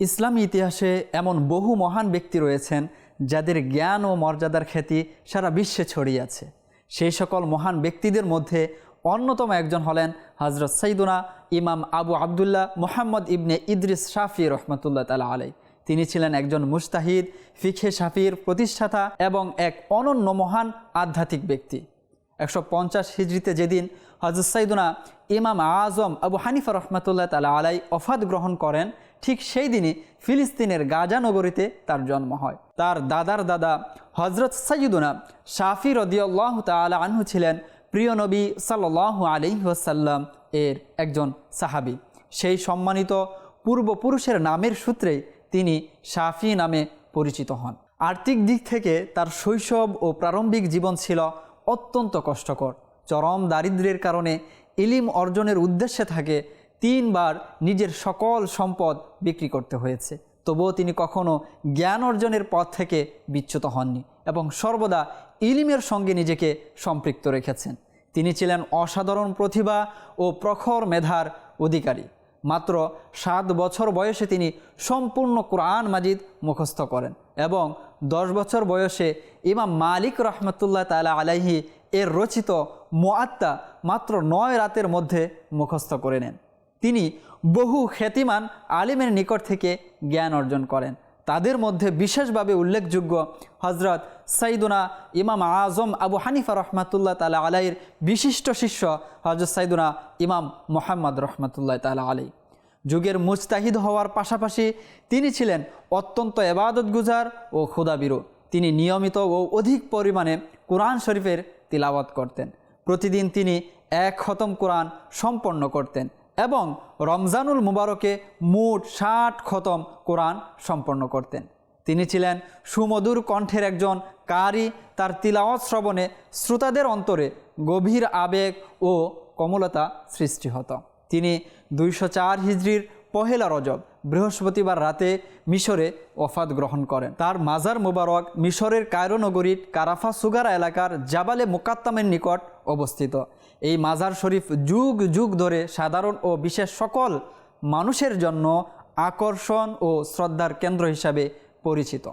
ইসলামী ইতিহাসে এমন বহু মহান ব্যক্তি রয়েছেন যাদের জ্ঞান ও মর্যাদার খ্যাতি সারা বিশ্বে ছড়িয়ে আছে। সেই সকল মহান ব্যক্তিদের মধ্যে অন্যতম একজন হলেন হজরত সৈয়দুনা ইমাম আবু আবদুল্লাহ মুহাম্মদ ইবনে ইদ্রিস শাফি রহমতুল্লাহ তাআলা আলাইহি। তিনি ছিলেন একজন মুজতাহিদ, ফিকহে শাফির প্রতিষ্ঠাতা এবং এক অনন্য মহান আধ্যাত্মিক ব্যক্তি। 150 হিজরিতে যেদিন হজরত সৈয়দুনা ইমাম আজম আবু হানিফা রহমতুল্লাহ তাআলা আলাইহি ওফাত গ্রহণ করেন, ঠিক সেই দিনই ফিলিস্তিনের গাজা নগরীতে তার জন্ম হয়। তার দাদার দাদা হজরত সৈয়দুনা শাফি রাদিয়াল্লাহু তাআলা আনহু ছিলেন প্রিয় নবী সাল্লাল্লাহু আলাইহি ওয়াসাল্লাম এর একজন সাহাবী। সেই সম্মানিত পূর্বপুরুষের নামের সূত্রেই তিনি শাফি নামে পরিচিত হন। আর্থিক দিক থেকে তার শৈশব ও প্রারম্ভিক জীবন ছিল অত্যন্ত কষ্টকর। চরম দারিদ্র্যের কারণে ইলম অর্জনের উদ্দেশ্যে থাকে 3 বার নিজের সকল সম্পদ বিক্রি করতে হয়েছে। তবুও তিনি কখনো জ্ঞান অর্জনের পথ থেকে বিচ্যুত হননি এবং সর্বদা ইলমের সঙ্গে নিজেকে সম্পৃক্ত রেখেছেন। তিনি ছিলেন অসাধারণ প্রতিভা ও প্রখর মেধার অধিকারী। মাত্র 7 বছর বয়সে তিনি সম্পূর্ণ কোরআন মাজিদ মুখস্থ করেন এবং 10 বছর বয়সে ইমাম মালিক রহমতুল্লাহ তাআলা আলাইহি এর রচিত মুআত্তা মাত্র 9 রাতের মধ্যে মুখস্থ করে নেন। তিনি বহু খ্যাতিমান আলিমের নিকট থেকে জ্ঞান অর্জন করেন। তাদের মধ্যে বিশেষভাবে উল্লেখযোগ্য হজরত সৈয়দুনা ইমাম আজম আবু হানিফা রহমতুল্লাহ তাআলা আলাইহির বিশিষ্ট শিষ্য হজরত সৈয়দুনা ইমাম মুহাম্মদ রহমতুল্লাহ তাআলা আলাইহি। যুগের মুজতাহিদ হওয়ার পাশাপাশি তিনি ছিলেন অত্যন্ত ইবাদতগুজার ও ক্ষুধাবিরু। তিনি নিয়মিত ও অধিক পরিমাণে কোরআন শরীফের তিলাওয়াত করতেন। প্রতিদিন তিনি 1 খতম কোরআন সম্পন্ন করতেন এবং রমজানুল মুবারকে মোট 60 খতম কোরআন সম্পন্ন করতেন। তিনি ছিলেন সুমধুর কণ্ঠের একজন কারি। তার তিলাওয়াত শ্রবণে শ্রোতাদের অন্তরে গভীর আবেগ ও কোমলতা সৃষ্টি হতো। তিনি 204 হিজরির 1 রজব বৃহস্পতিবার রাতে মিশরে ওফাত গ্রহণ করেন। তার মাজার মুবারক মিশরের কায়রো নগরীর কারাফা সুগারা এলাকার জাবালে মুকাত্তামের নিকট অবস্থিত। এই মাজার শরীফ যুগ যুগ ধরে সাধারণ ও বিশেষ সকল মানুষের জন্য আকর্ষণ ও শ্রদ্ধার কেন্দ্র হিসাবে পরিচিত।